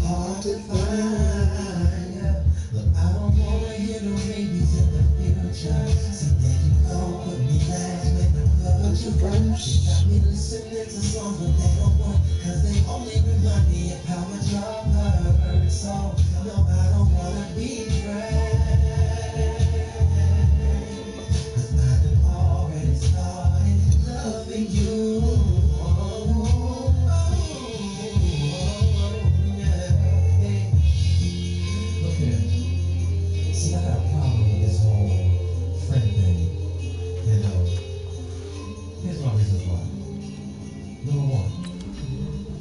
hard to find. Look, I don't wanna hear no babies in the future. So there you go, put me last, make the put you first. Got me listening to songs but they don't want, cause they only remind me of how much love hurts. So no, I don't wanna be friends, cause I done already started loving you. See, I got a problem with this whole friend thing. And here's my reasons why. Number one,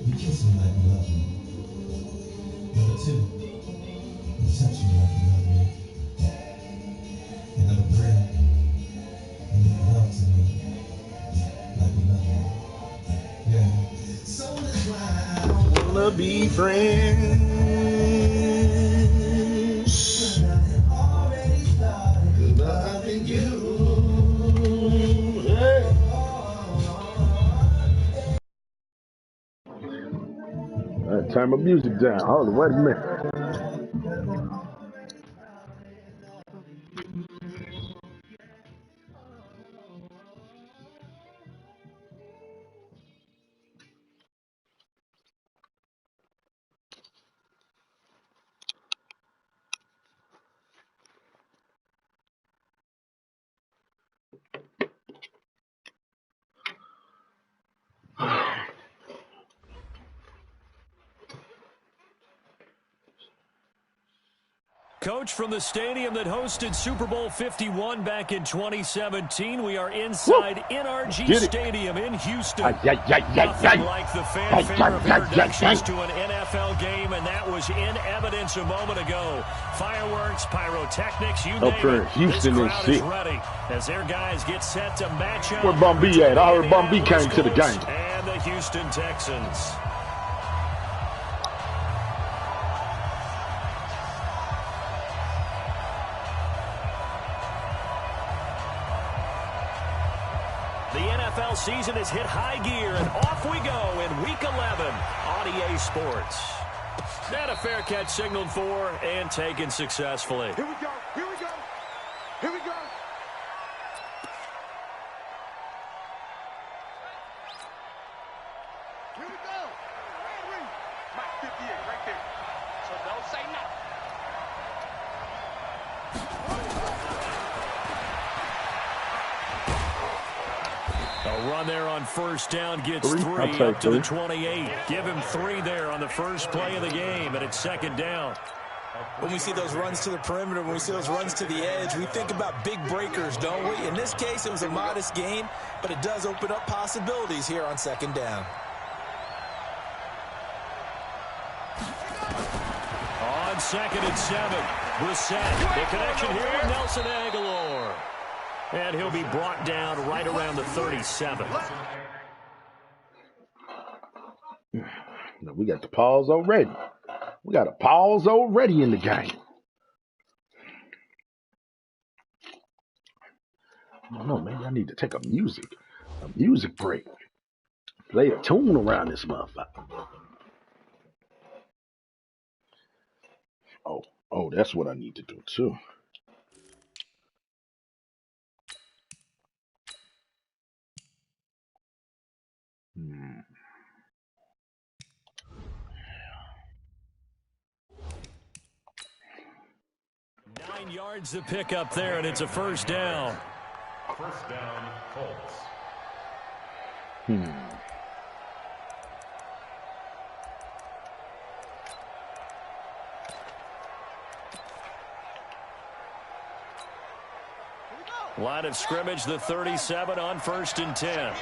you kiss me like you love me. Number two, you touch me like you love me. And number three, you make love to me like you love me. Yeah. So that's why I don't wanna be friends. Loving you. Hey. All right, turn my music down. Hold on, wait a minute. Coach, from the stadium that hosted Super Bowl 51 back in 2017, we are inside NRG Stadium in Houston. Nothing like the fanfare of introductions to an NFL game, and that was in evidence a moment ago. Fireworks, pyrotechnics, you name it. Houston this crowd is ready as their guys get set to match up. Where Bum B at? I heard Bum B came to the game. And the Houston Texans. The NFL season has hit high gear, and off we go in Week 11 on EA Sports. And a fair catch signaled for and taken successfully. Here we go, here we go, here we go. Here we go. Mike 58 right there. So don't say nothing. A run there on first down gets three up to the 28. Give him 3 there on the first play of the game, and it's second down. When we see those runs to the perimeter, when we see those runs to the edge, we think about big breakers, don't we? In this case, it was a modest gain, but it does open up possibilities here on second down. On 2nd and 7, Brissett. The connection here with Nelson Aguilar. And he'll be brought down right around the 37. We got the pause already. We got a pause already in the game. I don't know, maybe I need to take a music break. Play a tune around this motherfucker. Oh, that's what I need to do too. Hmm. 9 yards to pick up there, and it's a first down. First down, Colts. Line of scrimmage, the 37 on 1st and 10.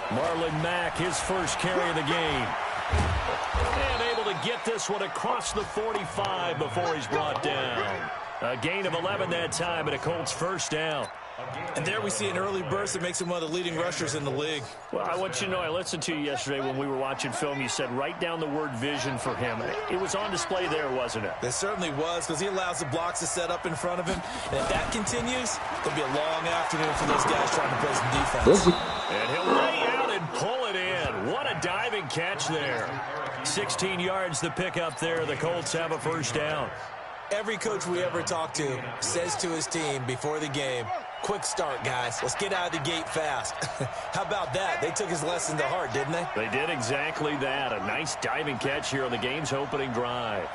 Marlon Mack, his first carry of the game. And able to get this one across the 45 before he's brought down. A gain of 11 that time, and a Colts first down. And there we see an early burst that makes him one of the leading rushers in the league. Well, I want you to know, I listened to you yesterday when we were watching film. You said write down the word vision for him. It was on display there, wasn't it? It certainly was, because he allows the blocks to set up in front of him. And if that continues, it'll be a long afternoon for those guys trying to play some defense. And he'll wait. What a diving catch there. 16 yards the pickup there. The Colts have a first down. Every coach we ever talk to says to his team before the game, quick start, guys. Let's get out of the gate fast. How about that? They took his lesson to heart, didn't they? They did exactly that. A nice diving catch here on the game's opening drive.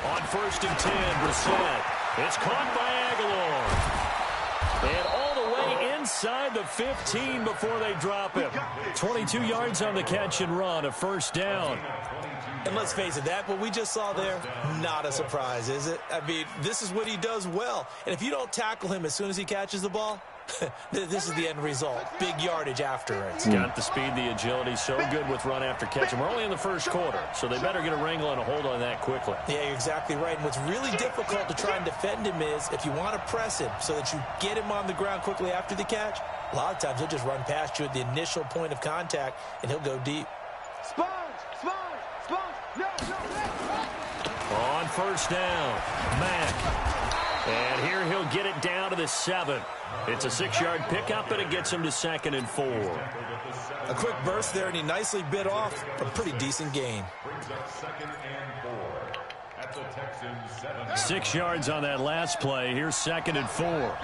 On 1st and 10, Brissett. It's caught by Aguilar. And all the way inside the 15 before they drop him. 22 yards on the catch and run, a first down. And let's face it, what we just saw there, not a surprise, is it? I mean, this is what he does well. And if you don't tackle him as soon as he catches the ball, this is the end result. Big yardage afterwards. Got the speed, the agility, so good with run after catch. And we're only in the first quarter, so they better get a wrangle and a hold on that quickly. Yeah, you're exactly right. And what's really difficult to try and defend him is if you want to press him so that you get him on the ground quickly after the catch, a lot of times he'll just run past you at the initial point of contact, and he'll go deep. On first down, Mack. And here he'll get it down to the 7. It's a 6-yard pickup, and it gets him to 2nd and 4. A quick burst there, and he nicely bit off a pretty decent gain. 6 yards on that last play. Here's 2nd and 4.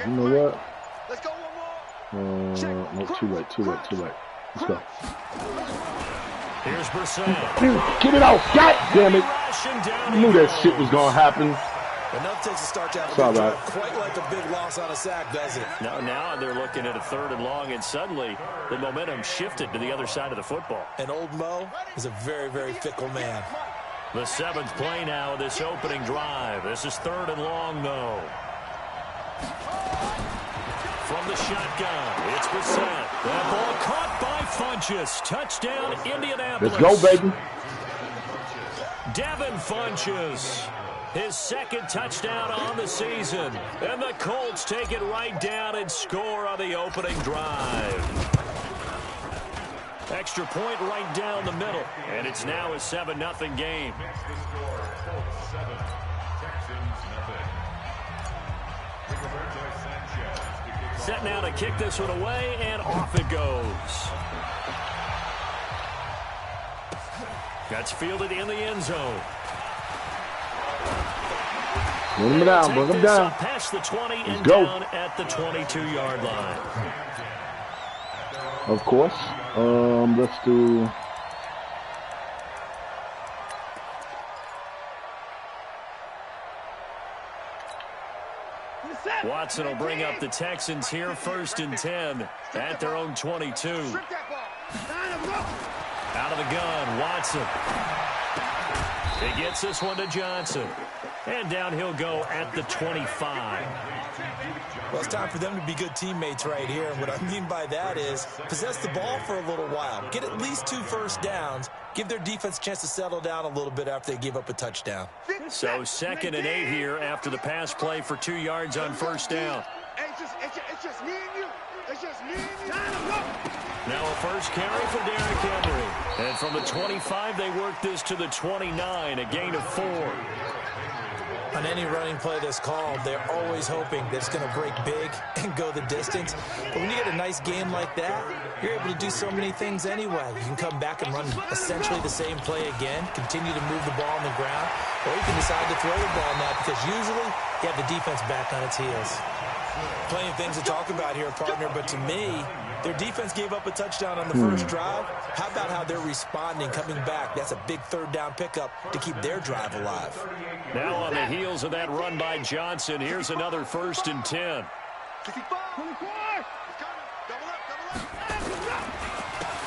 You know what? Let's go one more. No, too late. Let's go. Here's Brissett. Get it out. God damn it. You knew that shit was going to happen. Enough takes a start to have a quite like a big loss on a sack, does it? No, now they're looking at a 3rd and long, and suddenly the momentum shifted to the other side of the football. And old Mo is a very, very fickle man. The 7th play now of this opening drive. This is 3rd and long, though. From the shotgun, it's Brissett. That ball caught by Funchess. Touchdown, Indianapolis. Let's go, baby. Devin Funchess, his 2nd touchdown on the season. And the Colts take it right down and score on the opening drive. Extra point right down the middle. And it's now a 7-0 game. Set now to kick this one away, and off it goes. That's fielded in the end zone. Bring him down, bring him down. Past the 20 and go. Down at the 22-yard line. Of course. Let's do... Watson will bring up the Texans here, 1st and 10 at their own 22. Out of the gun, Watson. He gets this one to Johnson. And down he'll go at the 25. Well, it's time for them to be good teammates right here. And what I mean by that is possess the ball for a little while. Get at least 2 first downs. Give their defense a chance to settle down a little bit after they give up a touchdown. So 2nd and 8 here after the pass play for 2 yards on first down. It's just me and you. It's just me and you. Now a first carry for Derrick Henry. And from the 25, they work this to the 29, a gain of 4. On any running play that's called, they're always hoping that it's going to break big and go the distance. But when you get a nice game like that, you're able to do so many things anyway. You can come back and run essentially the same play again, continue to move the ball on the ground, or you can decide to throw the ball now because usually you have the defense back on its heels. Plenty of things to talk about here, partner, but to me, their defense gave up a touchdown on the first drive. How about how they're responding, coming back? That's a big 3rd down pickup to keep their drive alive. Now on the heels of that run by Johnson, here's another 1st and 10.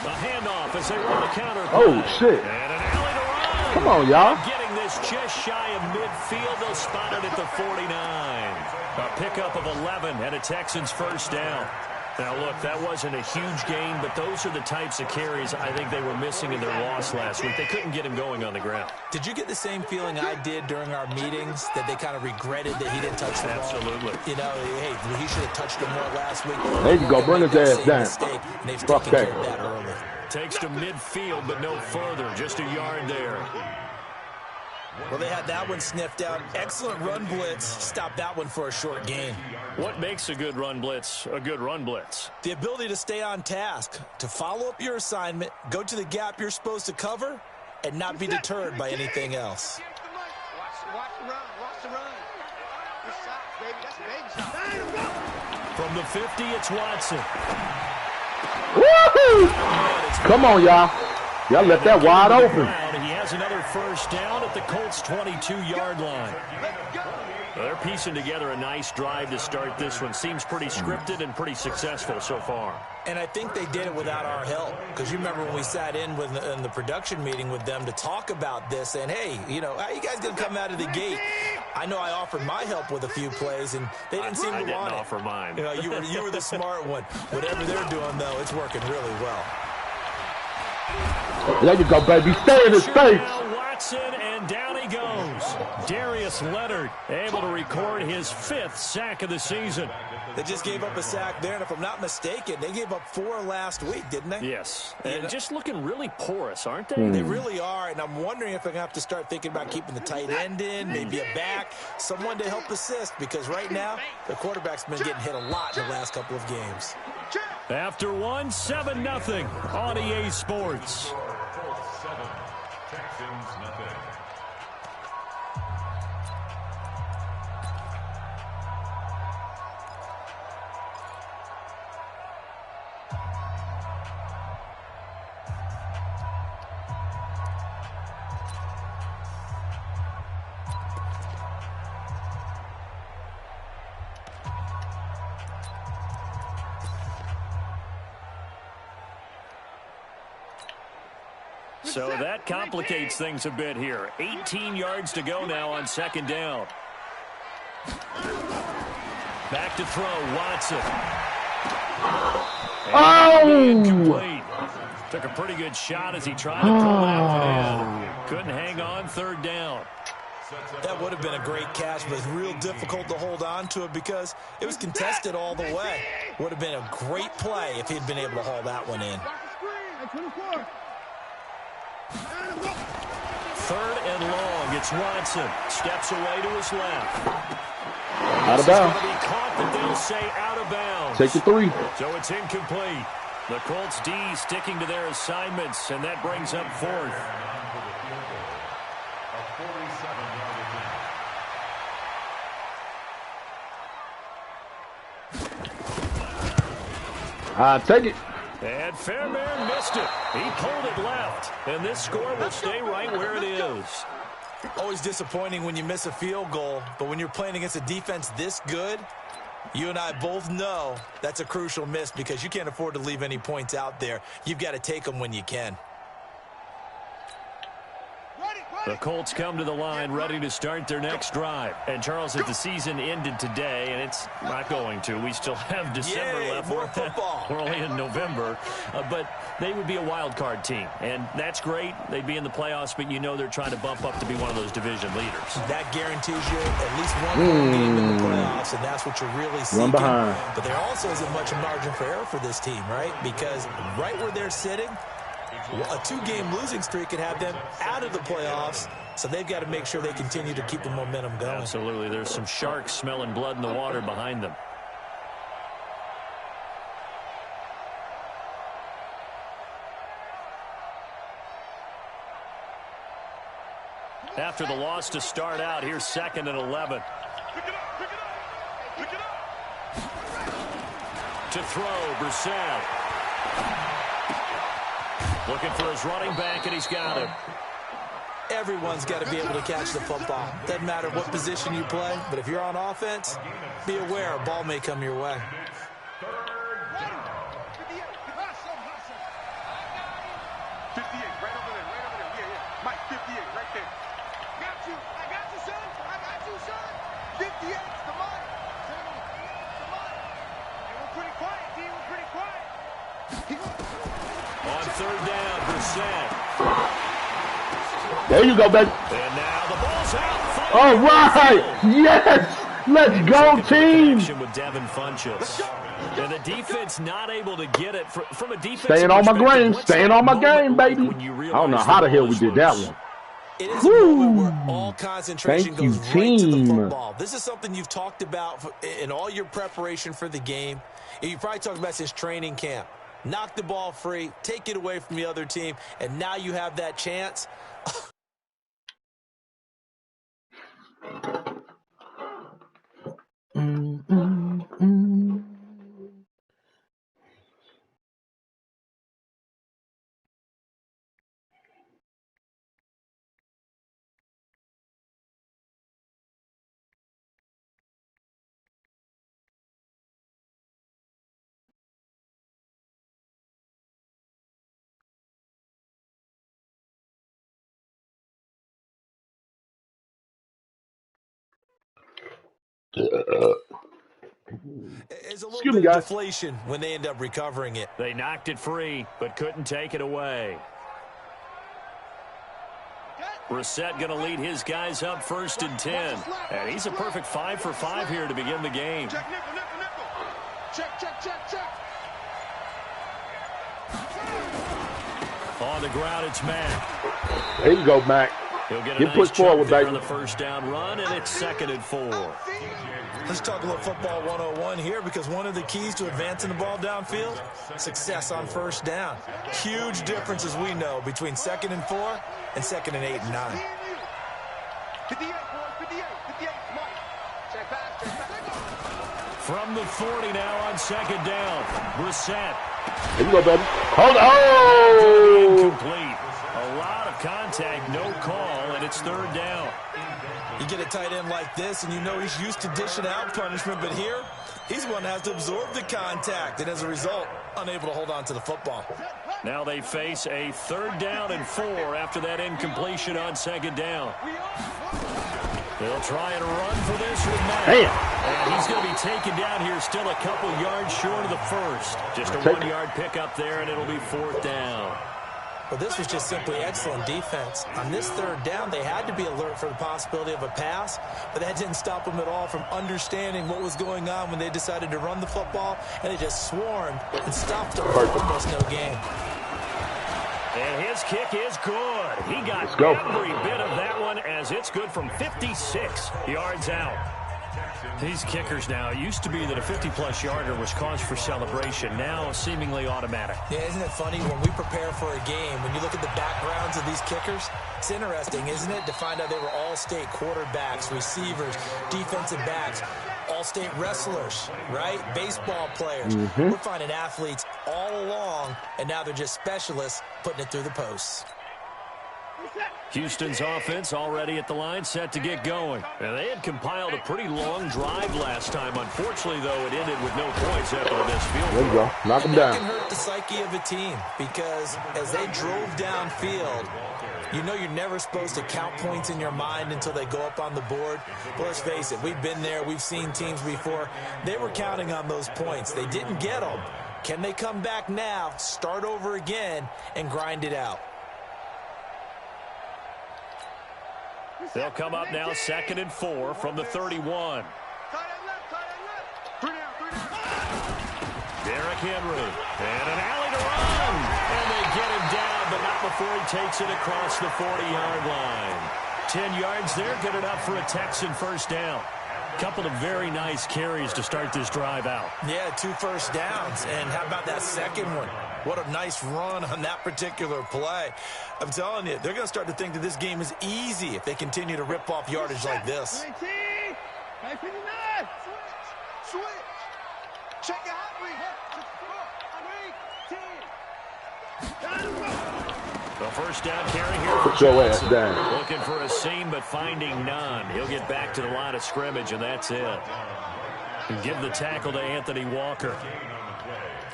A handoff as they run the counter. Oh, shit. And an alley to run. Come on, y'all. Getting this just shy of midfield. They'll spot it at the 49. A pickup of 11 and a Texans first down. Now, look, that wasn't a huge gain, but those are the types of carries I think they were missing in their loss last week. They couldn't get him going on the ground. Did you get the same feeling I did during our meetings, that they kind of regretted that he didn't touch the ball? Absolutely. You know, hey, he should have touched him more last week. There you go. Bring his ass down. And they've taken care of that early. Takes to midfield, but no further. Just a yard there. Well, they had that one sniffed out. Excellent run blitz. Stopped that one for a short gain. What makes a good run blitz a good run blitz? The ability to stay on task, to follow up your assignment, go to the gap you're supposed to cover, and not be deterred by anything else. Watch the run. Watch the run. Good shot, baby. That's a baby shot. From the 50, it's Watson. Woohoo! Come on, y'all. Y'all left that wide open. He has another first down at the Colts' 22-yard line. They're piecing together a nice drive to start this one. Seems pretty scripted and pretty successful so far. And I think they did it without our help. Because you remember when we sat in the production meeting with them to talk about this, and hey, you know, how you guys going to come out of the gate? I know I offered my help with a few plays, and they didn't seem to want it. I didn't offer mine. You know, you were the smart one. Whatever they're doing, though, it's working really well. There you go, baby. Stay in his face. Watson, and down he goes. Darius Leonard able to record his 5th sack of the season. They just gave up a sack there, and if I'm not mistaken, they gave up 4 last week, didn't they? Yes, and just looking really porous, aren't they? They really are, and I'm wondering if they're going to have to start thinking about keeping the tight end in, maybe a back, someone to help assist, because right now, the quarterback's been getting hit a lot in the last couple of games. After one, 7-0 on EA Sports. Colts 7, Texans nothing. So that complicates things a bit here. 18 yards to go now on 2nd down. Back to throw, Watson. And incomplete. Took a pretty good shot as he tried to pull that one in. Couldn't hang on, 3rd down. That would have been a great catch, but it's real difficult to hold on to it because it was contested all the way. Would have been a great play if he'd been able to haul that one in. 3rd and long. It's Watson. Steps away to his left. Out of bounds. It's going to be caught, but they'll say out of bounds. Take the 3. So it's incomplete. The Colts D sticking to their assignments, and that brings up 4th. Take it. And Fairbairn missed it. He pulled it left. And this score will stay right where it is. Always disappointing when you miss a field goal, but when you're playing against a defense this good, you and I both know that's a crucial miss because you can't afford to leave any points out there. You've got to take them when you can. The Colts come to the line ready to start their next drive. And, Charles, if the season ended today, and it's not going to, we still have December left. More football. We're only in November. But they would be a wild card team. And that's great. They'd be in the playoffs, but you know they're trying to bump up to be one of those division leaders. That guarantees you at least one more game in the playoffs, and that's what you're really seeking. One behind. But there also isn't much margin for error for this team, right? Because right where they're sitting, a 2-game losing streak could have them out of the playoffs, so they've got to make sure they continue to keep the momentum going. Absolutely. There's some sharks smelling blood in the water behind them. After the loss to start out, here's 2nd and 11. To throw, Brissett. Looking for his running back, and he's got him. Everyone's got to be able to catch the football. Doesn't matter what position you play, but if you're on offense, be aware a ball may come your way. 58, right over there, yeah. Mike, 58, right there. I got you, son. I got you, son. 58, the money. The money. And we're pretty quiet, D. third down. Brissett. There you go, baby. And now the ball's out. All right. Yes. Let's go, team. With Devin Funchess. And the defense not able to get it from a defense. Staying on my grain. Staying on my game, baby. I don't know how the hell we did that one. It is a moment where all concentration goes right to the football. This is something you've talked about in all your preparation for the game. You probably talked about since training camp. Knock the ball free, take it away from the other team, and now you have that chance. It's a little bit of deflation when they end up recovering it. They knocked it free, but couldn't take it away. Brissett going to lead his guys up 1st and 10. And he's a perfect 5 for 5 here to begin the game. Check, nickel, nickel, nickel. Check. On the ground, it's Mack. There you go, Mack. He'll get a nice pushed forward, baby. On the first down run, and it's 2nd and 4. Let's talk about football 101 here, because one of the keys to advancing the ball downfield, success on first down. Huge difference, as we know, between 2nd and 4 and 2nd and 8 and 9. 58, boys, 58, Mike. Check back. From the 40 now on 2nd down. Brissett. There you go, baby. Hold on. Incomplete. A lot of contact, no call, and it's 3rd down. You get a tight end like this, and you know he's used to dishing out punishment, but here, he's one that has to absorb the contact, and as a result, unable to hold on to the football. Now they face a 3rd down and 4 after that incompletion on 2nd down. They'll try and run for this with Matt. And he's going to be taken down here, still a couple yards short of the first. Just a 1-yard pickup there, and it'll be 4th down. Well, this was just simply excellent defense. On this 3rd down, they had to be alert for the possibility of a pass, but that didn't stop them at all from understanding what was going on when they decided to run the football, and they just swarmed and stopped them for almost no gain. And his kick is good. He got every bit of that one, as it's good from 56 yards out. These kickers now, it used to be that a 50-plus yarder was cause for celebration. Now, seemingly automatic. Yeah, isn't it funny? When we prepare for a game, when you look at the backgrounds of these kickers, it's interesting, isn't it, to find out they were all-state quarterbacks, receivers, defensive backs, all-state wrestlers, right? Baseball players. We're finding athletes all along, and now they're just specialists putting it through the posts. Houston's offense already at the line, set to get going. And they had compiled a pretty long drive last time. Unfortunately, though, it ended with no points after the missed field goal. There you go. Knock them down. That can hurt the psyche of a team, because as they drove downfield, you know you're never supposed to count points in your mind until they go up on the board. But let's face it, we've been there. We've seen teams before. They were counting on those points. They didn't get them. Can they come back now, start over again, and grind it out? They'll come up now 2nd and 4 from the 31. Derrick Henry. And an alley to run. And they get him down, but not before he takes it across the 40-yard line. 10 yards there, good enough for a Texan first down. Couple of very nice carries to start this drive out. Yeah, 2 first downs. And how about that second one? What a nice run on that particular play. I'm telling you, they're going to start to think that this game is easy if they continue to rip off yardage like this. Switch. Check it out. The first down carry here. Put your ass down. Looking for a seam, but finding none. He'll get back to the line of scrimmage, and that's it. And give the tackle to Anthony Walker.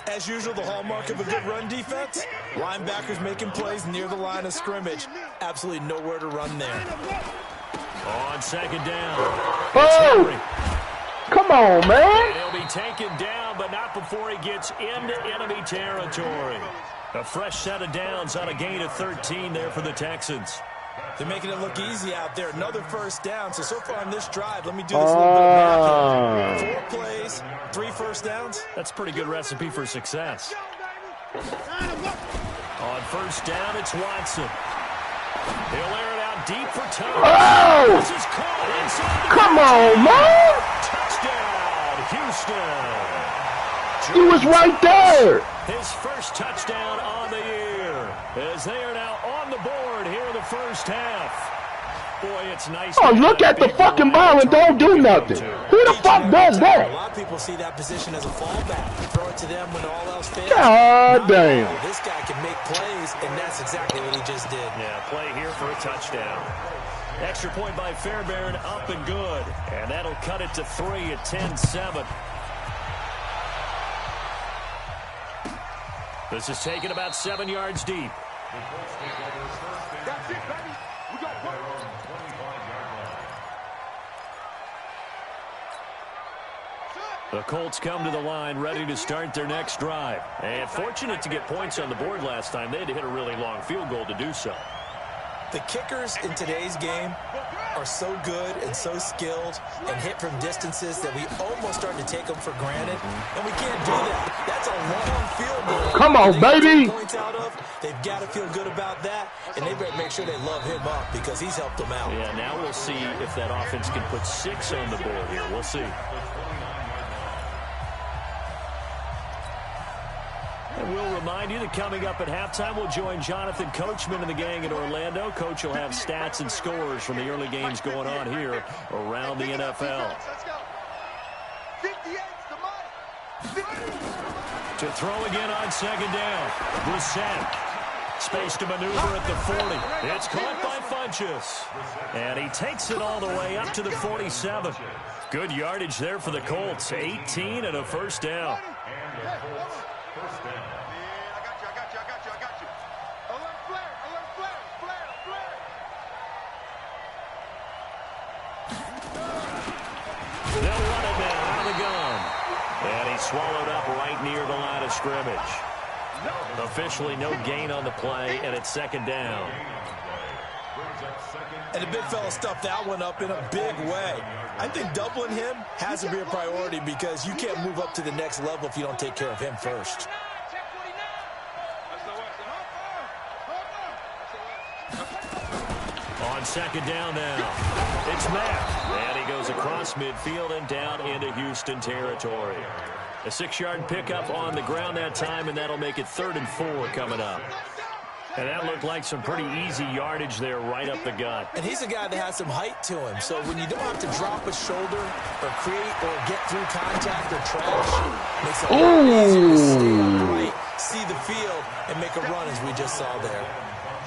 As usual, the hallmark of a good run defense, linebackers making plays near the line of scrimmage. Absolutely nowhere to run there. On 2nd down. Oh! Come on, man. And he'll be taken down, but not before he gets into enemy territory. A fresh set of downs on a gain of 13 there for the Texans. They're making it look easy out there. Another first down. So far on this drive, let me do this a little bit of math here. 4 plays, 3 first downs. That's a pretty good recipe for success. On first down, it's Watson. He'll air it out deep for Tubbs. Oh! This is caught inside the Come on, man! touchdown, Houston. He was right there. His first touchdown on the year, as they are now on the board here in the first half. Boy, it's nice. Oh, look at the fucking ball and don't do nothing. Who the fuck does A that? lot of people see that position as a fallback. Throw it to them when all else fails. God damn. This guy can make plays, and that's exactly what he just did. Yeah, play here for a touchdown. Extra point by Fairbairn, up and good. And that'll cut it to 3 at 10-7. This is taken about 7 yards deep. That's it, baby. We got one. The Colts come to the line ready to start their next drive. And fortunate to get points on the board last time. They had to hit a really long field goal to do so. The kickers in today's game are so good and so skilled and hit from distances that we almost start to take them for granted. And we can't do that. That's a long field goal. Come on, baby. Points out of, they've got to feel good about that. And they better make sure they love him up because he's helped them out. Yeah, now we'll see if that offense can put 6 on the board here. We'll see. And we'll remind you that coming up at halftime, we'll join Jonathan Coachman and the gang in Orlando. Coach will have stats and scores from the early games going on here around the NFL. Let's go. 58's the money. To throw again on second down. Brissett. Space to maneuver at the 40. It's caught by Funchess. And he takes it all the way up to the 47. Good yardage there for the Colts. 18 and a first down. First down. I got you. Alert flare. They'll run it now out of the gun. And he's swallowed up right near the line of scrimmage. Officially no gain on the play, and it's second down. And the big fella stuffed that one up in a big way. I think doubling him has to be a priority because you can't move up to the next level if you don't take care of him first. On second down now, it's Mack. And he goes across midfield and down into Houston territory. A 6-yard pickup on the ground that time, and that'll make it 3rd and 4 coming up. And that looked like some pretty easy yardage there right up the gut. And he's a guy that has some height to him. So when you don't have to drop a shoulder or create or get through contact or trash, makes it a lot easier to stay upright, see the field, and make a run as we just saw there.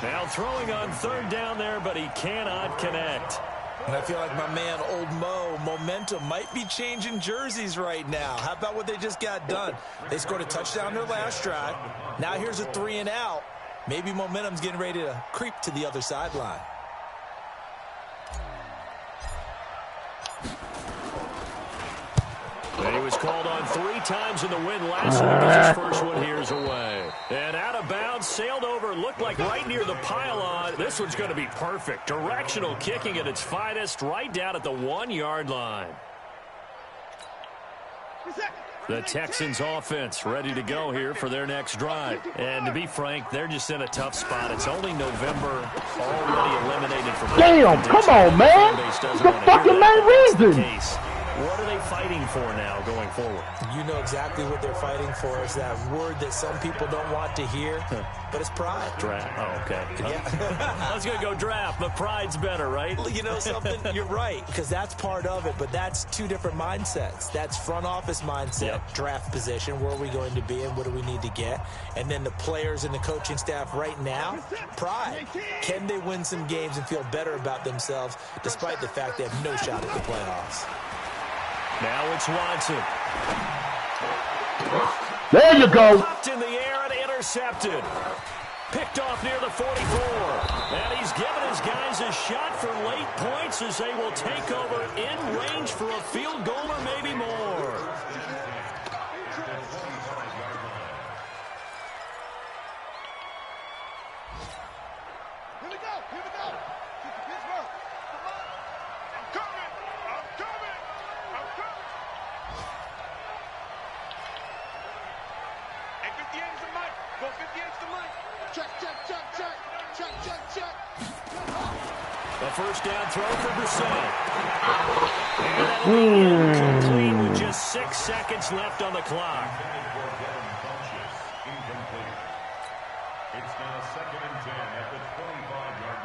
Now throwing on 3rd down there, but he cannot connect. And I feel like my man, Old Mo, momentum might be changing jerseys right now. How about what they just got done? They scored a touchdown their last drive. Now here's a 3 and out. Maybe momentum's getting ready to creep to the other sideline. And he was called on 3 times in the win last week as his first one here's away. And out of bounds, sailed over, looked like right near the pylon. This one's going to be perfect. Directional kicking at its finest, right down at the 1-yard line. The Texans offense ready to go here for their next drive. And to be frank, they're just in a tough spot. It's only November, already eliminated from... Damn, come on, man. The fucking main reason. What are they fighting for now going forward? You know exactly what they're fighting for. Is that word that some people don't want to hear, but it's pride. Draft. Oh, okay. Yeah. I was going to go draft, but pride's better, right? You know something? You're right, because that's part of it, but that's 2 different mindsets. That's front office mindset, draft position, where are we going to be and what do we need to get? And then the players and the coaching staff right now, pride. Can they win some games and feel better about themselves despite the fact they have no shot at the playoffs? Now it's Watson. There you go. Popped in the air and intercepted. Picked off near the 44. And he's given his guys a shot for late points as they will take over in range for a field goal or maybe more. 58's the mic. Go 58's the mic. Check, check, check, check. Check, check, check. A first down throw for Brissett. And that'll be incomplete with just 6 seconds left on the clock. It's now 2nd and 10 at the 25-yard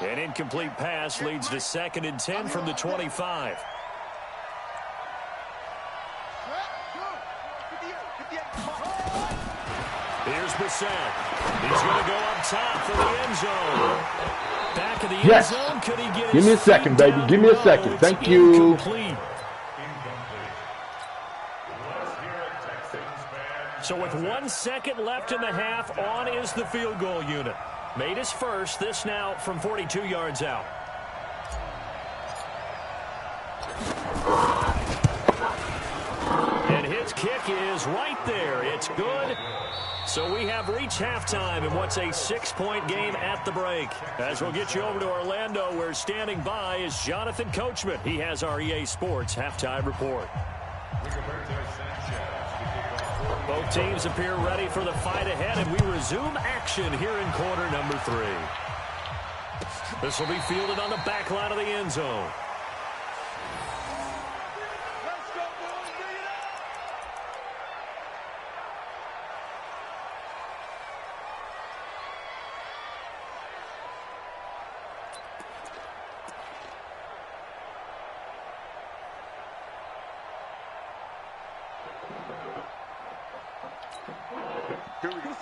line. An incomplete pass leads to 2nd and 10 from the 25. Here's Brissett. He's going to go up top for the end zone. Back of the end zone. Could he get Give me a second, baby. Give me a second. Thank you. So with 1 second left in the half, on is the field goal unit. Made his first. This now from 42 yards out. And his kick is right there. It's good. So we have reached halftime in what's a 6-point game at the break. As we'll get you over to Orlando, where standing by is Jonathan Coachman. He has our EA Sports halftime report. Both teams appear ready for the fight ahead, and we resume action here in quarter number 3. This will be fielded on the back line of the end zone.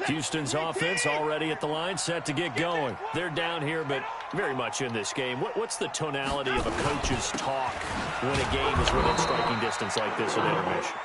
Houston's offense already at the line, set to get going. They're down here, but very much in this game. What's the tonality of a coach's talk when a game is within striking distance like this at intermission?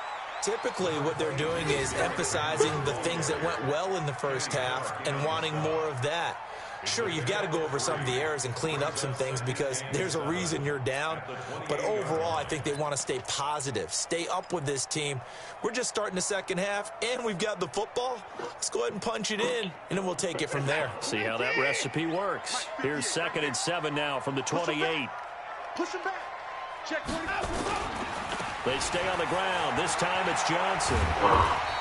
Typically, what they're doing is emphasizing the things that went well in the first half and wanting more of that. Sure, you've got to go over some of the errors and clean up some things because there's a reason you're down. But overall, I think they want to stay positive, stay up with this team. We're just starting the second half, and we've got the football. Let's go ahead and punch it in, and then we'll take it from there. See how that recipe works. Here's 2nd and 7 now from the 28. Push him back. Check. They stay on the ground. This time it's Johnson.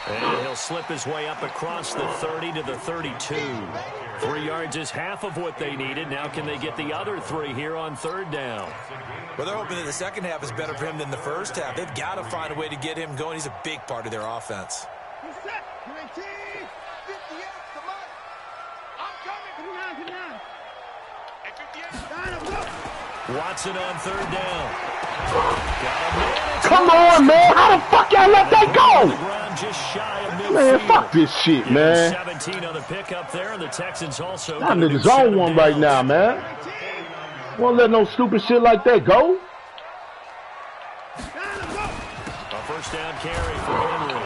And he'll slip his way up across the 30 to the 32. 3 yards is half of what they needed. Now can they get the other 3 here on 3rd down? Well, they're hoping that the second half is better for him than the first half. They've got to find a way to get him going. He's a big part of their offense. He's set. 19, 58, come on. I'm coming. 59. And 58. Watson on 3rd down. Come on, man. How the fuck y'all let that go? Just shy of midfield. Man, fuck this shit, man. 17 on the pickup there, and the Texans also. I'm in the zone one right now, man. Won't let no stupid shit like that go. A first down carry for Henry.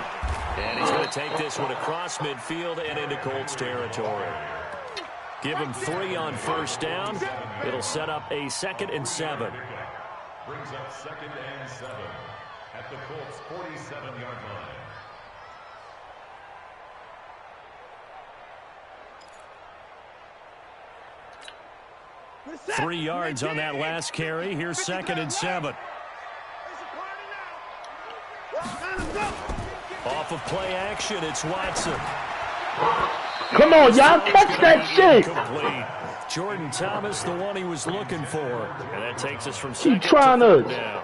And he's going to take this one across midfield and into Colts territory. Give him 3 on first down. It'll set up a 2nd and 7. Brings up 2nd and 7 at the Colts 47-yard line. 3 yards on that last carry. Here's 2nd and 7. Off of play action, it's Watson. Come on, y'all, catch that shit. Complete. Jordan Thomas, the one he was looking for. And that takes us from 2nd to 3rd down.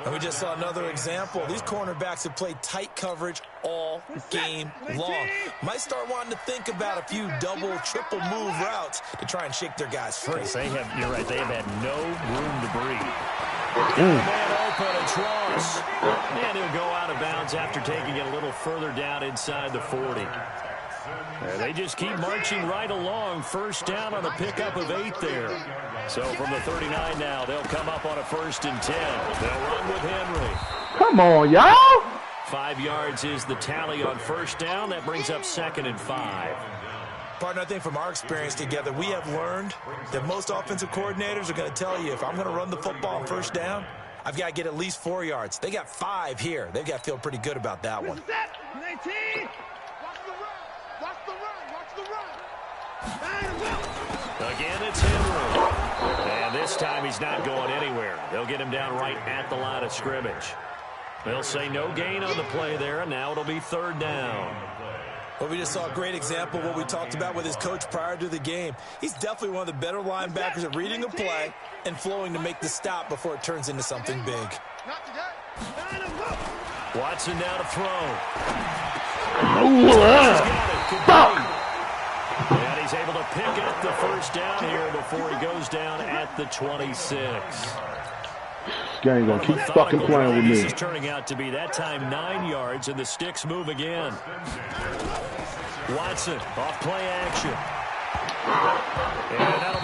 And we just saw another example. These cornerbacks have played tight coverage all game long. Might start wanting to think about a few double, triple move routes to try and shake their guys free. You're right, they have had no room to breathe. Man open, it's Ross. And he'll go out of bounds after taking it a little further down inside the 40. They just keep marching right along. First down on the pickup of 8 there. So from the 39 now, they'll come up on a 1st and 10. They'll run with Henry. Come on, y'all. 5 yards is the tally on first down. That brings up 2nd and 5. Partner, I think from our experience together, we have learned that most offensive coordinators are going to tell you, if I'm going to run the football on first down, I've got to get at least 4 yards. They got 5 here. They've got to feel pretty good about that one. 19. Watch the run. Again, it's Henry. And this this time he's not going anywhere. They'll get him down right at the line of scrimmage. They'll say no gain on the play there, and now it'll be 3rd down. Well, we just saw a great example of what we talked about with his coach prior to the game. He's definitely one of the better linebackers at reading a play and flowing to make the stop before it turns into something big. Watson now to throw. And he's able to pick up the 1st down here before he goes down at the 26. This game gonna keep fucking playing with me. This is turning out to be that time 9 yards, and the sticks move again. Watson off play action.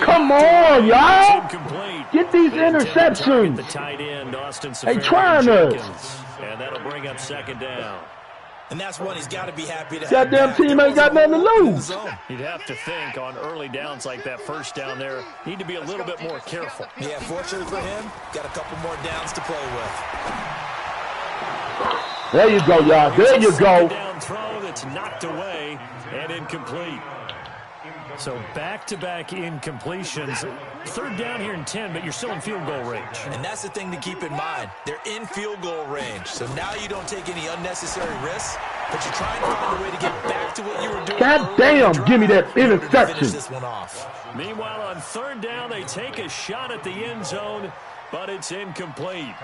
Come on, y'all! Get these interceptions. The tight end, Austin They trying us. And that'll bring up 2nd down. And that's one he's got to be happy to have. Goddamn team ain't got nothing to lose. You'd have to think on early downs like that 1st down there, need to be a little bit more careful. Yeah, fortunately for him, got a couple more downs to play with. There you go, y'all. There you go. Down throw that's knocked away and incomplete. So back-to-back incompletions. 3rd down here in 10, but you're still in field goal range. And that's the thing to keep in mind. They're in field goal range. So now you don't take any unnecessary risks, but you try and find a way to get back to what you were doing. God damn, give me that interception. Finish this one off. Meanwhile, on 3rd down, they take a shot at the end zone, but it's incomplete.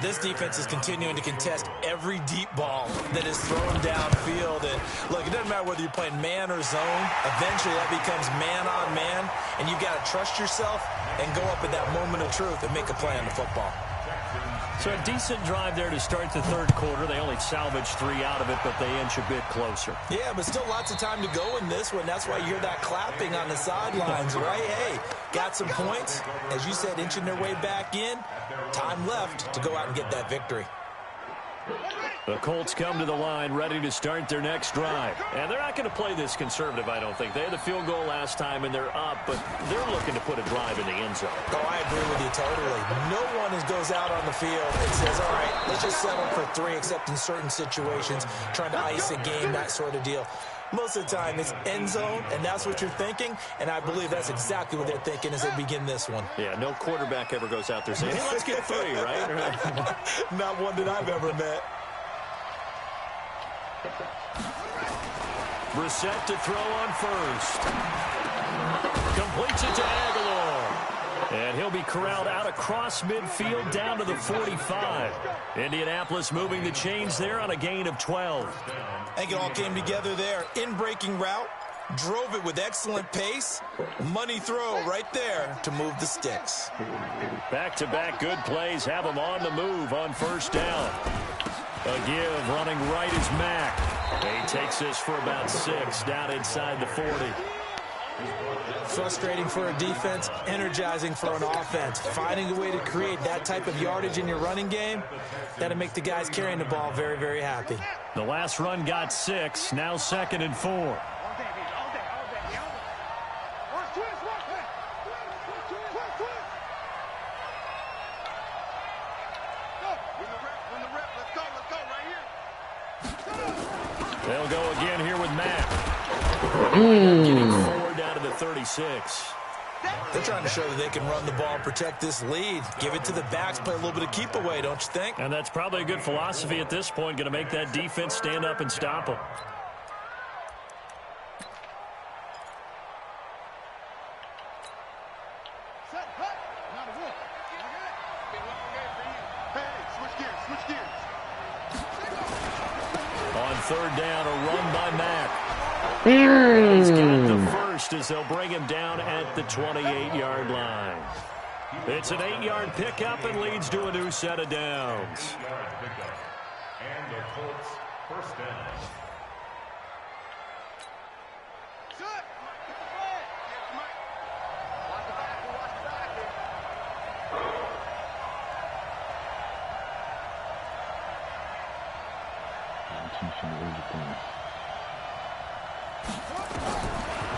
This defense is continuing to contest every deep ball that is thrown downfield. And look, it doesn't matter whether you're playing man or zone. Eventually, that becomes man on man, and you've got to trust yourself and go up at that moment of truth and make a play on the football. So a decent drive there to start the 3rd quarter. They only salvaged 3 out of it, but they inch a bit closer. Yeah, but still lots of time to go in this one. That's why you hear that clapping on the sidelines, right? Hey, got some points. As you said, inching their way back in. Time left to go out and get that victory. The Colts come to the line ready to start their next drive. And they're not going to play this conservative, I don't think. They had the field goal last time, and they're up, but they're looking to put a drive in the end zone. Oh, I agree with you totally. No one goes out on the field and says, all right, let's just settle for 3, except in certain situations, trying to ice a game, that sort of deal. Most of the time, it's end zone, and that's what you're thinking, and I believe that's exactly what they're thinking as they begin this one. Yeah, no quarterback ever goes out there saying, hey, let's get 3, right? Not one that I've ever met. Brissett to throw on 1st. Completes it to Aguilar. And he'll be corralled out across midfield down to the 45. Indianapolis moving the chains there on a gain of 12. I think it all came together there. In-breaking route. Drove it with excellent pace. Money throw right there to move the sticks. Back-to-back good plays have them on the move on 1st down. A give running right is Mack. He takes this for about 6 down inside the 40. Frustrating for a defense, energizing for an offense. Finding a way to create that type of yardage in your running game, that'll make the guys carrying the ball very, very happy. The last run got 6, now 2nd and 4. They'll go again here with Matt. Getting forward down to the 36. They're trying to show that they can run the ball and protect this lead. Give it to the backs, play a little bit of keep away, don't you think? And that's probably a good philosophy at this point, going to make that defense stand up and stop them. On 3rd down, a run by Mack. He's got the first as they'll bring him down at the 28-yard line. It's an 8-yard pickup and leads to a new set of downs. And the Colts 1st down.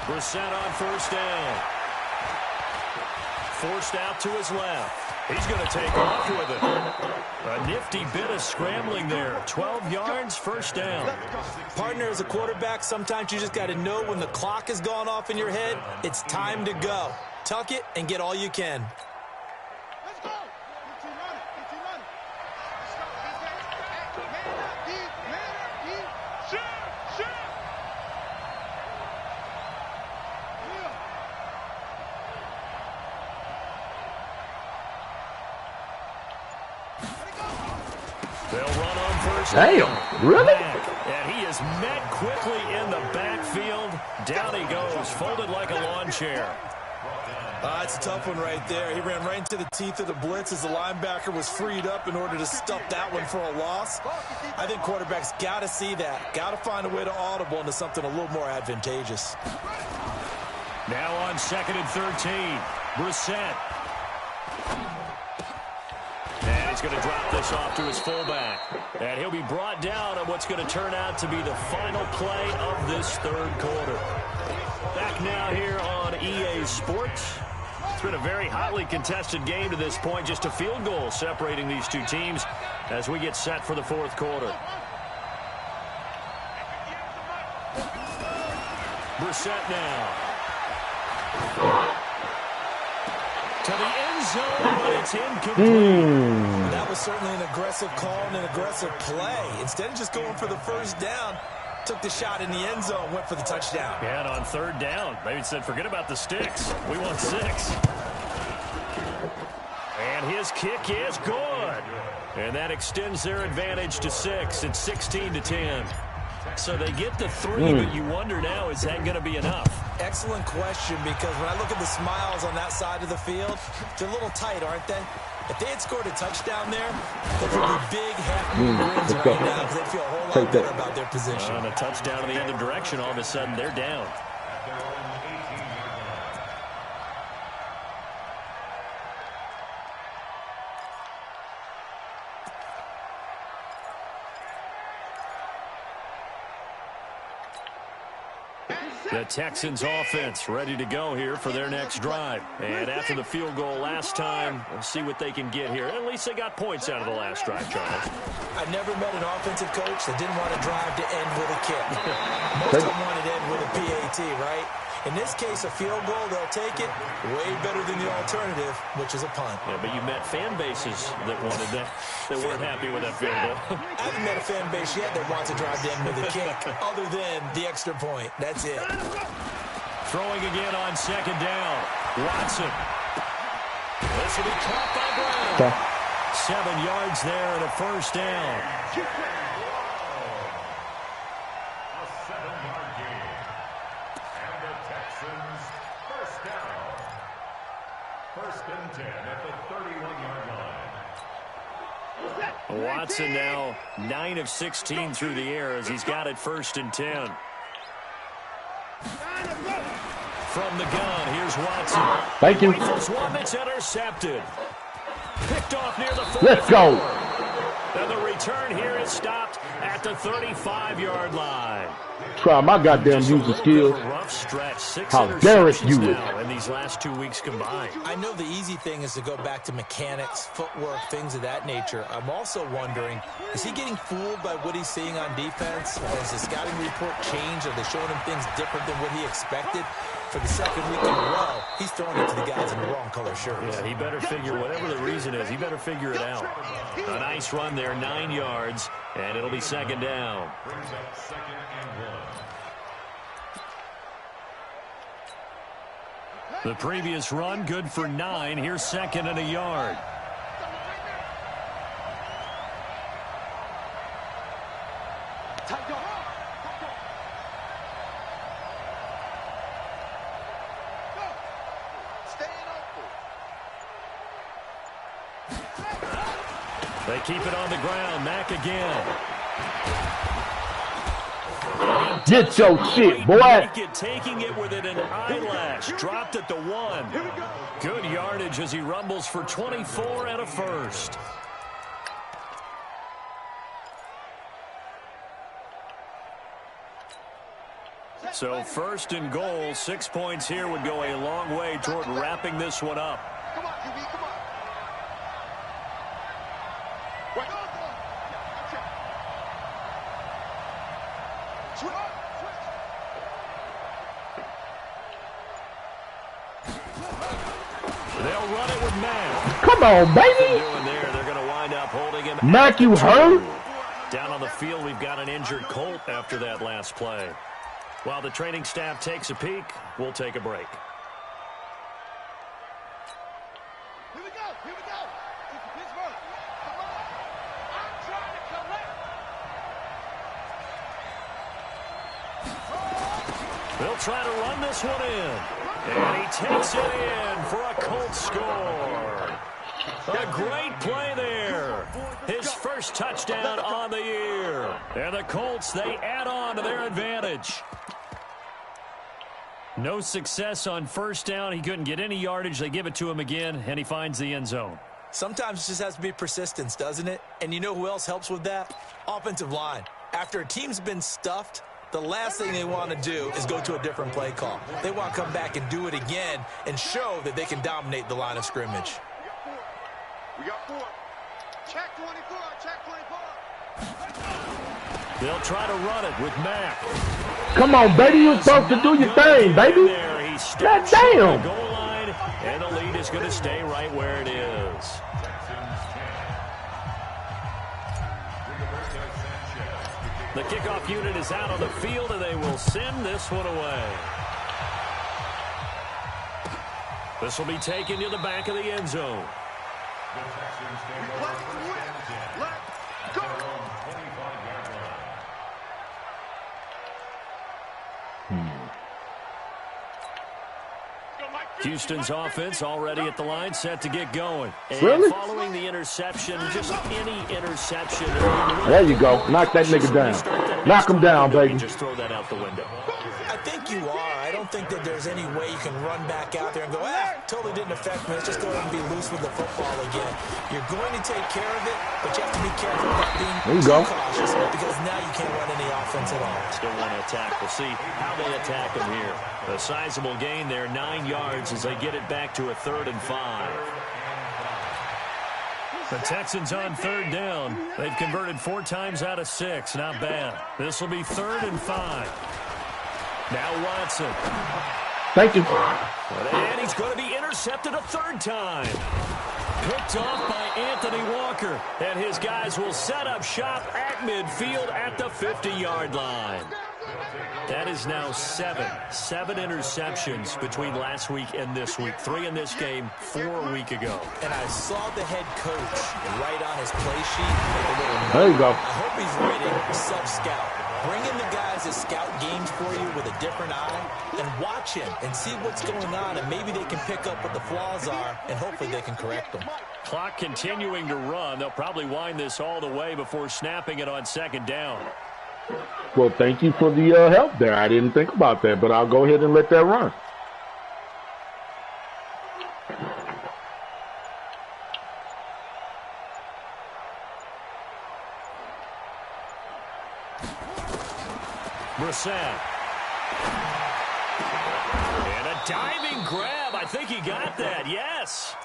Brissett on 1st down. Forced out to his left. He's going to take off with it. A nifty bit of scrambling there. 12 yards, 1st down. Partner, as a quarterback, sometimes you just got to know when the clock has gone off in your head, it's time to go. Tuck it and get all you can. They'll run on first. Damn, really? And he is met quickly in the backfield. Down he goes, folded like a lawn chair. It's a tough one right there. He ran right into the teeth of the blitz as the linebacker was freed up in order to stuff that one for a loss. I think quarterbacks got to see that. Got to find a way to audible into something a little more advantageous. Now on 2nd and 13, Brissett. And he's going to drop this off to his fullback. And he'll be brought down on what's going to turn out to be the final play of this third quarter. Back now here on EA Sports. It's been a very hotly contested game to this point. Just a field goal separating these two teams as we get set for the fourth quarter. Brissett now. To the end zone, but it's incomplete. That was certainly an aggressive call and an aggressive play. Instead of just going for the first down, took the shot in the end zone, went for the touchdown. Yeah, and on third down, maybe said, forget about the sticks. We want 6. And his kick is good. And that extends their advantage to 6. It's 16-10. So they get the 3, but you wonder now, is that going to be enough? Excellent question, because when I look at the smiles on that side of the field, they're a little tight, aren't they? If they had scored a touchdown there, there would be big half-moon grins right now because they'd feel a whole lot better about their position. On a touchdown in the other direction, all of a sudden they're down. The Texans offense ready to go here for their next drive. And after the field goal last time, we'll see what they can get here. At least they got points out of the last drive, Charles. I never met an offensive coach that didn't want a drive to end with a kick. Most of them wanted to end with a PAT, right? In this case, a field goal, they'll take it. Way better than the alternative, which is a punt. Yeah, but you met fan bases that wanted that, that weren't happy with that field goal. I haven't met a fan base yet that wants a drive to end with a kick, other than the extra point. That's it. Throwing again on 2nd down. Watson. This will be caught by Brown. 7 yards there and a first down. A 7-yard gain. And the Texans first down. 1st and 10 at the 31-yard line. Watson now 9 of 16 through the air as he's got it 1st and 10. From the gun, here's Watson. Thank you. Rifles one that's intercepted. Picked off near the 44. Let's go. And the return here is stopped at the 35-yard line. Try my goddamn user skills. Rough stretch. 6 How dare it you now in these last 2 weeks combined. I know the easy thing is to go back to mechanics, footwork, things of that nature. I'm also wondering, is he getting fooled by what he's seeing on defense? Has the scouting report changed? Are they showing him things different than what he expected? For the second week in a row, he's throwing it to the guys in the wrong color shirts. Yeah, he better figure, whatever the reason is, he better figure it out. A nice run there, 9 yards, and it'll be 2nd down. Brings up 2nd and 1. The previous run, good for 9. Here's 2nd and a yard. They keep it on the ground. Mack again. Get your shit, boy. Taking it within an eyelash. Dropped at the 1. Good yardage as he rumbles for 24 and a first. So 1st and goal, 6 points here would go a long way toward wrapping this one up. Come on, QB, come on. Wait. Switch. They'll run it with Mack. Come on, baby. Doing there, they're going to wind up holding him. Mack, you hurt? Down on the field, we've got an injured Colt after that last play. While the training staff takes a peek, we'll take a break. Here we go. Here we go. Pittsburgh. Come on. They'll try to run this one in. And he takes it in for a Colts score. A great play there. His first touchdown on the year. And the Colts, they add on to their advantage. No success on first down. He couldn't get any yardage. They give it to him again, and he finds the end zone. Sometimes it just has to be persistence, doesn't it? And you know who else helps with that? Offensive line. After a team's been stuffed, the last thing they want to do is go to a different play call. They want to come back and do it again and show that they can dominate the line of scrimmage. We got four. Check 24. Check 24. They'll try to run it with Mack. Come on, baby. You're supposed to do your thing, baby. God damn. Goal line, and the lead is going to stay right where it is. The kickoff unit is out on the field, and they will send this one away. This will be taken to the back of the end zone. Let's go. Houston's offense already at the line, set to get going. And really? Following the interception, just any interception. There you go. Knock that nigga down. Knock him down, baby. Just throw that out the window. I think you are. I don't think that there's any way you can run back out there and go, totally didn't affect me. Let's just go ahead and be loose with the football again. You're going to take care of it, but you have to be careful about being too cautious because now you can't run any offense at all. Still want to attack. We'll see how they attack him here. A sizable gain there, 9 yards as they get it back to a 3rd and 5. The Texans on 3rd down. They've converted 4 times out of 6. Not bad. This will be 3rd and 5. Now Watson. Thank you. And he's going to be intercepted a 3rd time. Picked off by Anthony Walker. And his guys will set up shop at midfield at the 50-yard line. That is now 7 interceptions between last week and this week. 3 in this game, 4 a week ago. And I saw the head coach write on his play sheet. There you go. I hope he's writing sub-scout. Bring in the guys that scout games for you with a different eye and watch him and see what's going on, and maybe they can pick up what the flaws are, and hopefully they can correct them. Clock continuing to run. They'll probably wind this all the way before snapping it on 2nd down. Well, thank you for the help there. I didn't think about that, but I'll go ahead and let that run. Brissett. And a diving grab. I think he got that. Yes.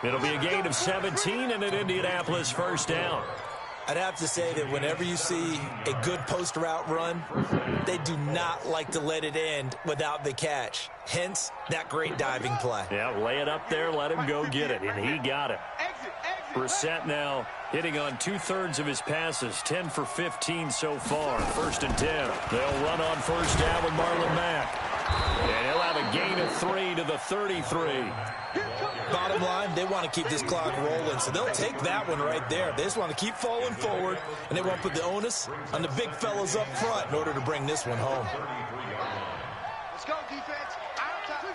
It'll be a gain of 17 and an Indianapolis 1st down. I'd have to say that whenever you see a good post route run, they do not like to let it end without the catch. Hence, that great diving play. Yeah, lay it up there, let him go get it, and he got it. Brissett now hitting on 2/3 of his passes, 10 for 15 so far. 1st and 10. They'll run on 1st down with Marlon Mack. And he'll have a gain of 3 to the 33. Bottom line, they want to keep this clock rolling, so they'll take that one right there. They just want to keep falling forward, and they want to put the onus on the big fellas up front in order to bring this one home. Let's go, defense. Out of time.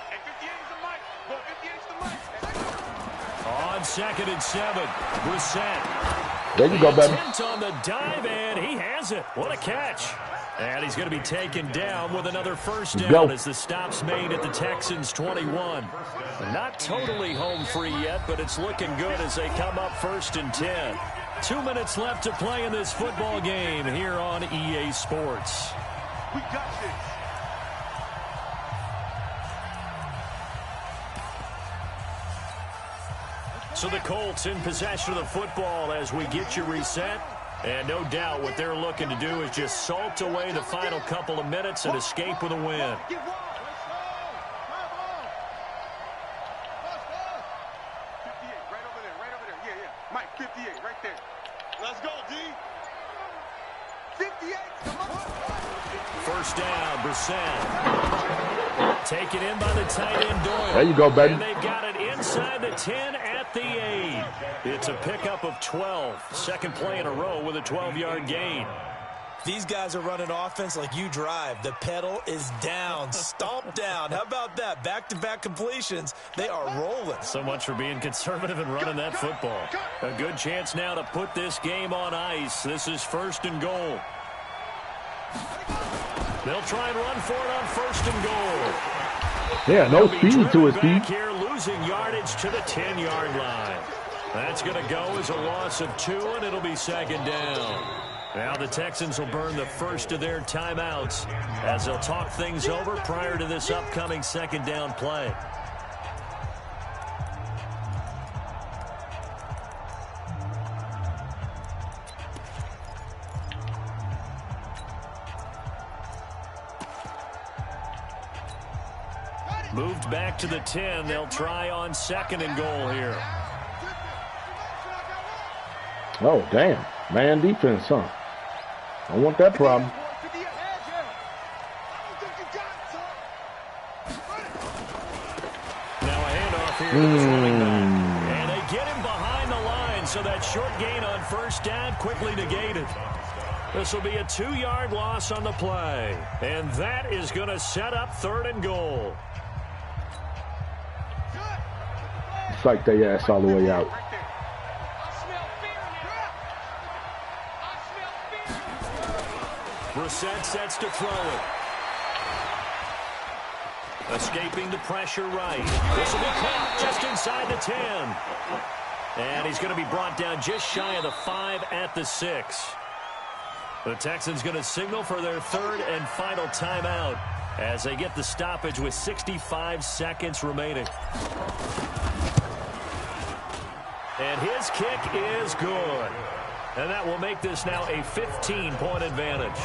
Hey, 58 is the mic. Go, 58 is the mic. On 2nd and 7, Brissett. There you go, baby. Attempt on the dive, and he has it. What a catch. And he's going to be taken down with another 1st down as the stop's made at the Texans' 21. Not totally home free yet, but it's looking good as they come up 1st and 10. 2 minutes left to play in this football game here on EA Sports. We got this. So the Colts in possession of the football as we get you reset. And no doubt what they're looking to do is just salt away the final couple of minutes and escape with a win. 58, right over there. Yeah. Mike, 58, right there. Let's go, D. 58. 1st down, Brissett. Taken in by the tight end Doyle. There you go, baby. And they've got it inside the 10 at the 8. It's a pickup of 12. Second play in a row with a 12-yard gain. These guys are running offense like you drive. The pedal is down, stomp down. How about that? Back-to-back completions. They are rolling. So much for being conservative and running that football. A good chance now to put this game on ice. This is 1st and goal. They'll try and run for it on 1st and goal. Yeah, no speed to his feet. Here, losing yardage to the 10-yard line. That's going to go as a loss of 2, and it'll be 2nd down. Now the Texans will burn the first of their timeouts as they'll talk things over prior to this upcoming 2nd down play. Moved back to the 10. They'll try on 2nd and goal here. Oh, damn. Man defense, huh? I want that problem. Now a handoff here to the running back. And they get him behind the line, so that short gain on 1st down quickly negated. This will be a 2-yard loss on the play. And that is going to set up 3rd and goal. Psych their ass all the way out. Brissett sets to throw it. Escaping the pressure right. This will be caught just inside the 10. And he's going to be brought down just shy of the 5 at the 6. The Texans going to signal for their 3rd and final timeout as they get the stoppage with 65 seconds remaining. And his kick is good. And that will make this now a 15-point advantage.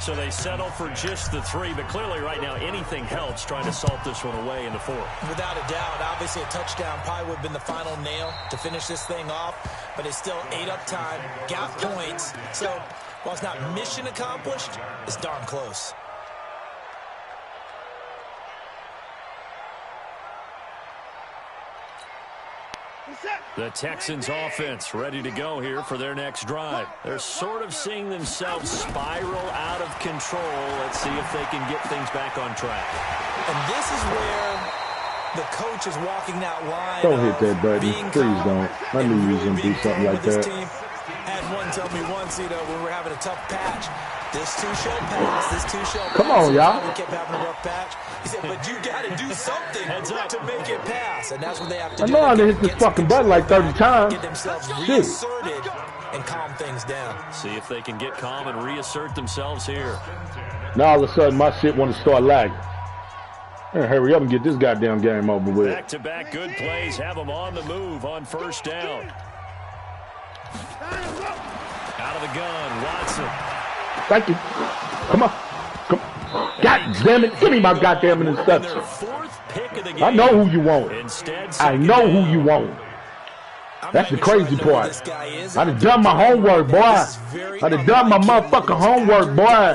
So they settle for just the 3, but clearly right now anything helps trying to salt this one away in the 4th. Without a doubt, obviously a touchdown probably would have been the final nail to finish this thing off, but it's still 8 up time, got points. So while it's not mission accomplished, it's darn close. The Texans offense ready to go here for their next drive. They're sort of seeing themselves spiral out of control. Let's see if they can get things back on track. And this is where the coach is walking that line. Don't hit that button. Please don't. I knew you was going to do something like that. Had one tell me once, when we're having a tough patch, this too shall pass, this too shall pass. Come on, y'all. We kept having a rough patch. He said, but you got to do something to make it pass. And that's what they have to do. I know I done hit this fucking button like 30 times. Get themselves reasserted and calm things down. See if they can get calm and reassert themselves here. Now all of a sudden my shit want to start lagging. Hurry up and get this goddamn game over with. Back-to-back good plays have them on the move on 1st down. Out of the gun, Watson. Thank you. Come on. Come on. God damn it. Give me my goddamn interception. I know who you want. I know who you want. That's the crazy part. I done done my homework, boy. I done done my motherfucking homework, boy.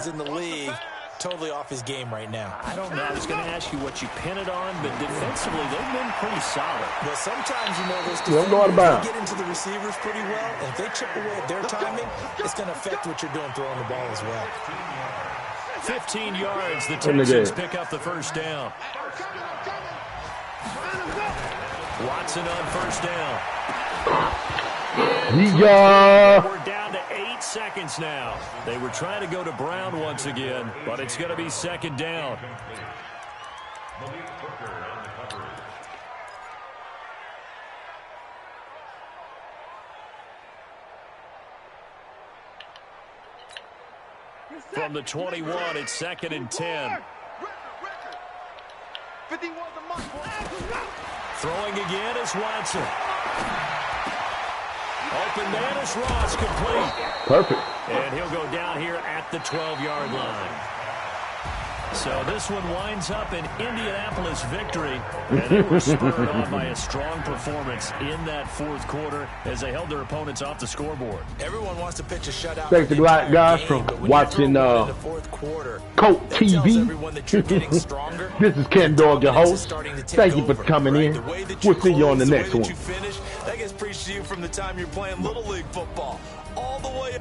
Totally off his game right now. I don't know. I was going to ask you what you pin it on, but defensively, they've been pretty solid. Well, sometimes, those defenders get into the receivers pretty well, and if they chip away at their timing, it's going to affect what you're doing throwing the ball as well. 15 yards, the Texans pick up the 1st down. Watson on 1st down. We're down to 8 seconds now. They were trying to go to Brown once again, but it's going to be 2nd down. From the 21, it's 2nd and 10. Throwing again is Watson. Open man is Ross, complete. Perfect. And he'll go down here at the 12-yard line. So this one winds up an Indianapolis victory. And they were spurred on by a strong performance in that 4th quarter as they held their opponents off the scoreboard. Everyone wants to pitch a shutout. Thanks to the guys from watching Colt TV. This is Ken Dog, your host. Thank you for coming in. We'll see you on the next one. to you from the time you're playing Little League football. All the way